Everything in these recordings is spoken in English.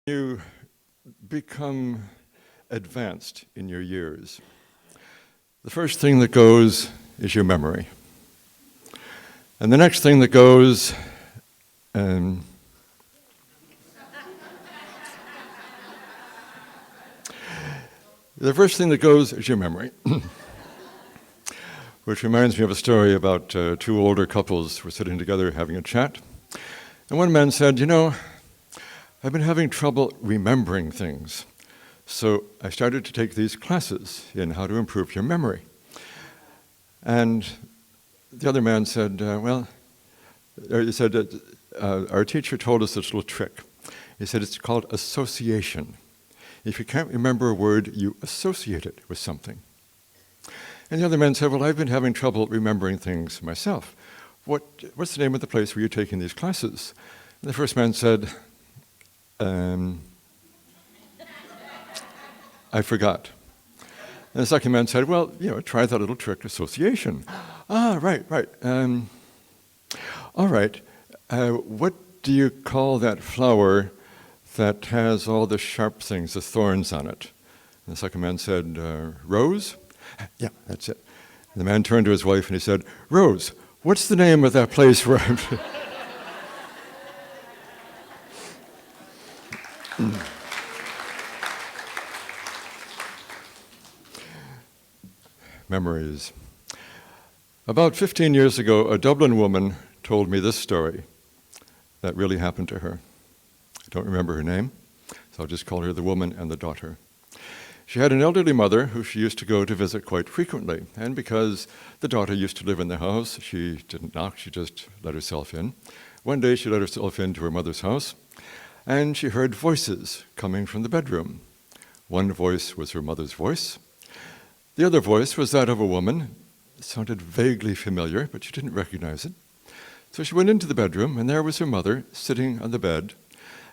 You become advanced in your years. The first thing that goes is your memory. And the next thing that goes, the first thing that goes is your memory. Which reminds me of a story about two older couples who were sitting together having a chat. And one man said, I've been having trouble remembering things. So I started to take these classes in how to improve your memory. And the other man said, our teacher told us this little trick. He said it's called association. If you can't remember a word, you associate it with something. And the other man said, well, I've been having trouble remembering things myself. What's the name of the place where you're taking these classes? And the first man said, I forgot. And the second man said, well, try that little trick, association. Right. All right. What do you call that flower that has all the sharp things, the thorns on it? And the second man said, rose? Yeah, that's it. And the man turned to his wife and he said, Rose, what's the name of that place where I'm... Memories. About 15 years ago, a Dublin woman told me this story that really happened to her. I don't remember her name, so I'll just call her the woman and the daughter. She had an elderly mother who she used to go to visit quite frequently, and because the daughter used to live in the house, she didn't knock, she just let herself in. One day she let herself into her mother's house, and she heard voices coming from the bedroom. One voice was her mother's voice. The other voice was that of a woman. It sounded vaguely familiar, but she didn't recognize it. So she went into the bedroom, and there was her mother sitting on the bed,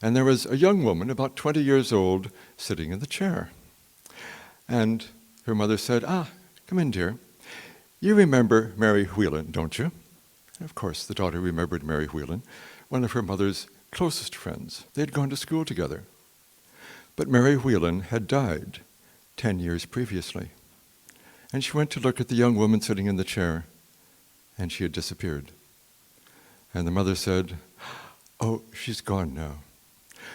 and there was a young woman, about 20 years old, sitting in the chair. And her mother said, come in, dear. You remember Mary Whelan, don't you? And of course, the daughter remembered Mary Whelan, one of her mother's closest friends. They had gone to school together. But Mary Whelan had died 10 years previously. And she went to look at the young woman sitting in the chair, and she had disappeared. And the mother said, oh, she's gone now.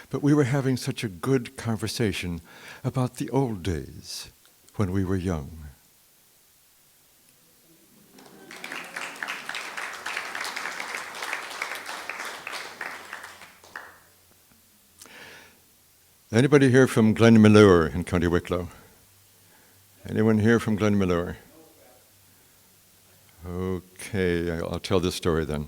But we were having such a good conversation about the old days when we were young. Anybody here from Glenmalure in County Wicklow? Anyone here from Glenmalure? Okay, I'll tell this story then.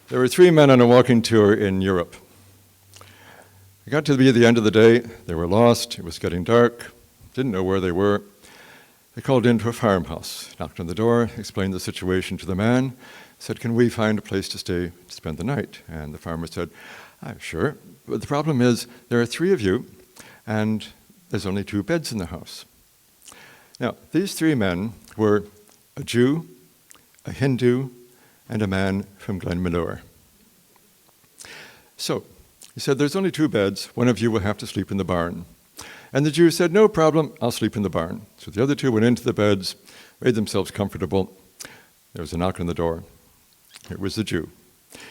There were three men on a walking tour in Europe. They got to be the end of the day. They were lost. It was getting dark. Didn't know where they were. They called into a farmhouse, knocked on the door, explained the situation to the man, said, can we find a place to stay to spend the night? And the farmer said, sure. But the problem is there are three of you, and there's only 2 beds in the house. Now, these 3 men were a Jew, a Hindu, and a man from Glenmalure. So, he said, there's only 2 beds. One of you will have to sleep in the barn. And the Jew said, no problem, I'll sleep in the barn. So the other 2 went into the beds, made themselves comfortable. There was a knock on the door. It was the Jew.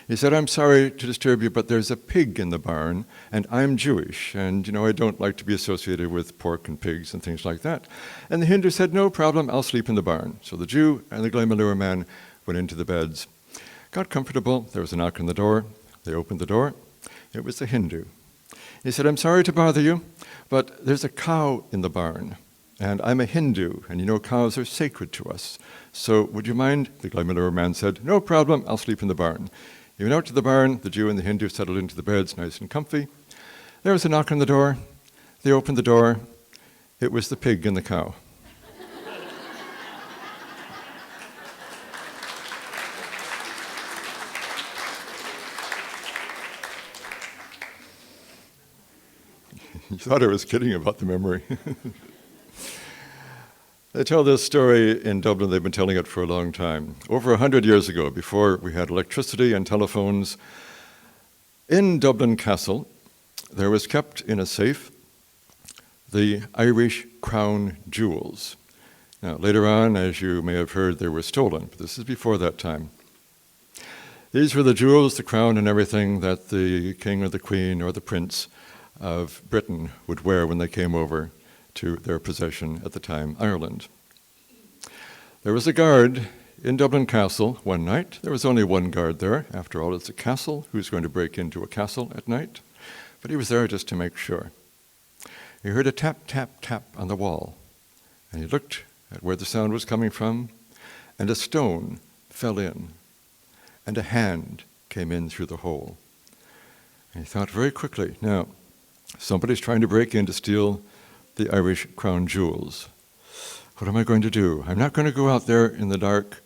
He said, I'm sorry to disturb you, but there's a pig in the barn, and I'm Jewish, and, I don't like to be associated with pork and pigs and things like that. And the Hindu said, no problem, I'll sleep in the barn. So the Jew and the Glenmalure man went into the beds, got comfortable. There was a knock on the door. They opened the door. It was the Hindu. He said, I'm sorry to bother you, but there's a cow in the barn, and I'm a Hindu, and cows are sacred to us. So would you mind? The Glenmalure man said, no problem, I'll sleep in the barn. He went out to the barn. The Jew and the Hindu settled into the beds, nice and comfy. There was a knock on the door. They opened the door. It was the pig and the cow. You thought I was kidding about the memory. They tell this story in Dublin. They've been telling it for a long time. Over 100 years ago, before we had electricity and telephones, In Dublin Castle, there was kept in a safe the Irish crown jewels. Now, later on, as you may have heard, they were stolen, but this is before that time. These were the jewels, the crown, and everything that the king or the queen or the prince of Britain would wear when they came over to their possession at the time, Ireland. There was a guard in Dublin Castle one night. There was only one guard there. After all, it's a castle. Who's going to break into a castle at night? But he was there just to make sure. He heard a tap, tap, tap on the wall, and he looked at where the sound was coming from, and a stone fell in, and a hand came in through the hole. And he thought very quickly, now, somebody's trying to break in to steal the Irish crown jewels. What am I going to do? I'm not going to go out there in the dark.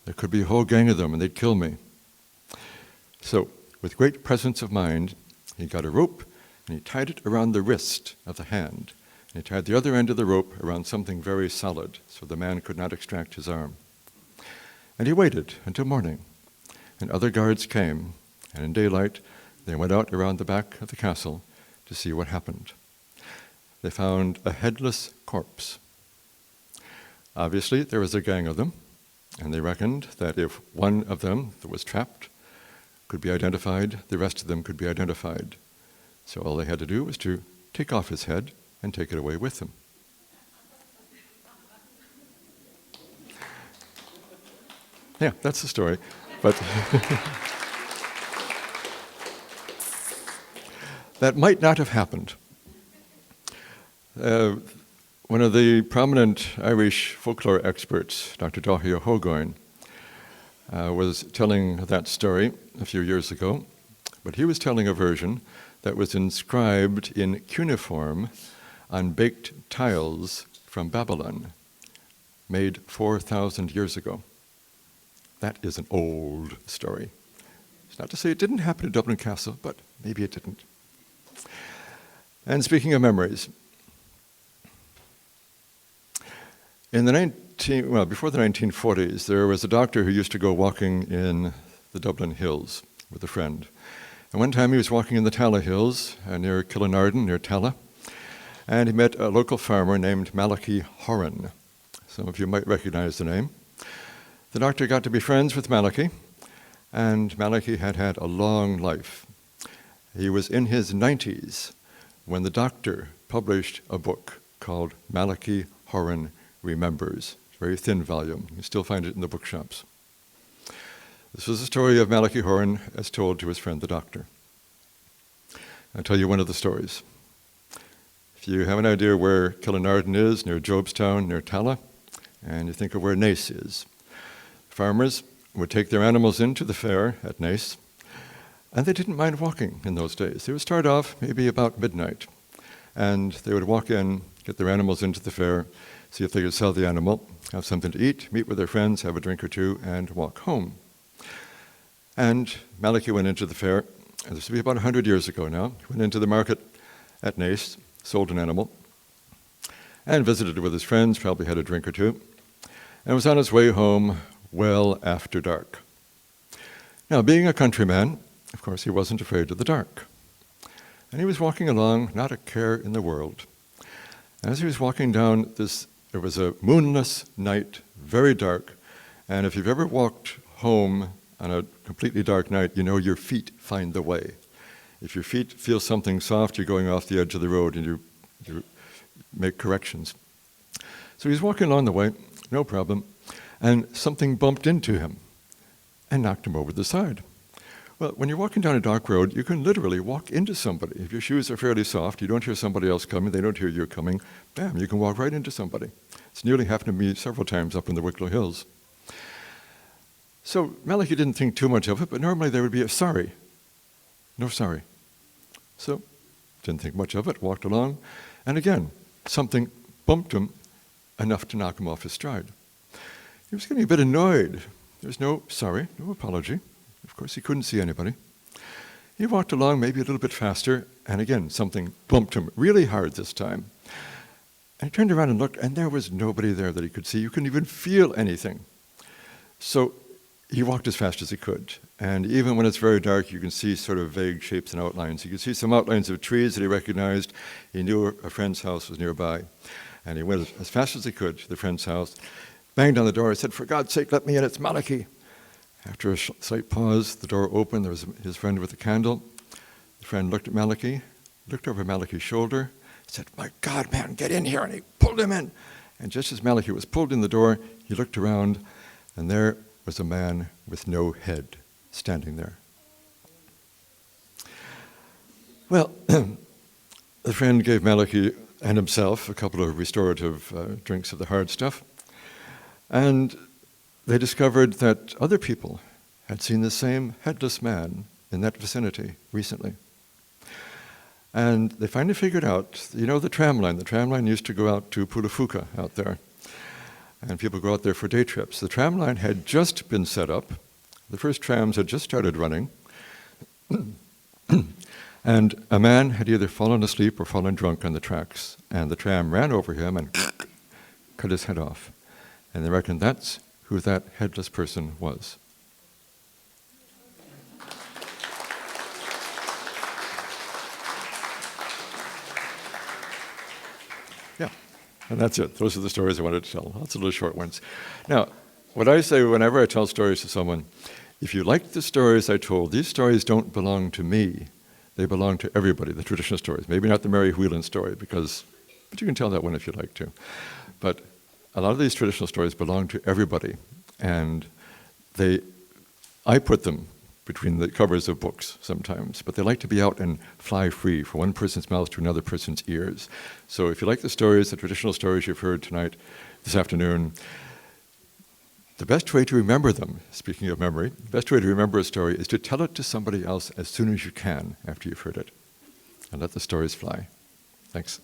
There could be a whole gang of them, and they'd kill me. So, with great presence of mind, he got a rope, and he tied it around the wrist of the hand. And he tied the other end of the rope around something very solid, so the man could not extract his arm. And he waited until morning, and other guards came, and in daylight, they went out around the back of the castle to see what happened. They found a headless corpse. Obviously, there was a gang of them, and they reckoned that if one of them that was trapped could be identified, the rest of them could be identified. So all they had to do was to take off his head and take it away with them. Yeah, that's the story. But that might not have happened. One of the prominent Irish folklore experts, Dr. Dáithí O'Hogoin, was telling that story a few years ago, but he was telling a version that was inscribed in cuneiform on baked tiles from Babylon, made 4,000 years ago. That is an old story. It's not to say it didn't happen at Dublin Castle, but maybe it didn't. And speaking of memories, before the 1940s, there was a doctor who used to go walking in the Dublin Hills with a friend. And one time he was walking in the Tala Hills near Killinarden, near Tala, and he met a local farmer named Malachy Horan. Some of you might recognize the name. The doctor got to be friends with Malachy, and Malachy had had a long life. He was in his 90s when the doctor published a book called Malachy Horan Remembers. It's a very thin volume. You can still find it in the bookshops. This was the story of Malachy Horan as told to his friend the doctor. I'll tell you one of the stories. If you have an idea where Killinarden is, near Jobstown, near Tala, and you think of where Naas is, farmers would take their animals into the fair at Naas, and they didn't mind walking in those days. They would start off maybe about midnight, and they would walk in, get their animals into the fair, see if they could sell the animal, have something to eat, meet with their friends, have a drink or two, and walk home. And Malachy went into the fair, and this would be about 100 years ago now. He went into the market at Naas, sold an animal, and visited with his friends, probably had a drink or two, and was on his way home well after dark. Now, being a countryman, of course, he wasn't afraid of the dark. And he was walking along, not a care in the world. As he was walking down there was a moonless night, very dark, and if you've ever walked home on a completely dark night, you know your feet find the way. If your feet feel something soft, you're going off the edge of the road and you make corrections. So he's walking along the way, no problem, and something bumped into him and knocked him over the side. Well, when you're walking down a dark road, you can literally walk into somebody. If your shoes are fairly soft, you don't hear somebody else coming, they don't hear you coming, bam, you can walk right into somebody. It's nearly happened to me several times up in the Wicklow Hills. So Malachy didn't think too much of it, but normally there would be a sorry. No sorry. So, didn't think much of it, walked along, and again, something bumped him enough to knock him off his stride. He was getting a bit annoyed. There was no sorry, no apology. Of course, he couldn't see anybody. He walked along maybe a little bit faster, and again, something bumped him really hard this time. And he turned around and looked, and there was nobody there that he could see. You couldn't even feel anything. So he walked as fast as he could. And even when it's very dark, you can see sort of vague shapes and outlines. You can see some outlines of trees that he recognized. He knew a friend's house was nearby. And he went as fast as he could to the friend's house, banged on the door, and said, "For God's sake, let me in, it's Malachi." After a slight pause, the door opened. There was his friend with a candle. The friend looked at Malachi, looked over Malachi's shoulder, said, "My God, man, get in here," and he pulled him in. And just as Malachi was pulled in the door, he looked around, and there was a man with no head standing there. Well, the friend gave Malachi and himself a couple of restorative drinks of the hard stuff, and they discovered that other people had seen the same headless man in that vicinity recently. And they finally figured out, you know, the tram line used to go out to Pulafuka out there. And people go out there for day trips. The tram line had just been set up. The first trams had just started running. And a man had either fallen asleep or fallen drunk on the tracks. And the tram ran over him and cut his head off. And they reckon that's who that headless person was. Yeah, and that's it. Those are the stories I wanted to tell. Lots of little short ones. Now, what I say whenever I tell stories to someone, if you like the stories I told, these stories don't belong to me. They belong to everybody, the traditional stories. Maybe not the Mary Whelan story, but you can tell that one if you'd like to. But a lot of these traditional stories belong to everybody, and I put them between the covers of books sometimes, but they like to be out and fly free from one person's mouth to another person's ears. So if you like the stories, the traditional stories you've heard tonight, this afternoon, the best way to remember them, speaking of memory, the best way to remember a story is to tell it to somebody else as soon as you can after you've heard it, and let the stories fly. Thanks.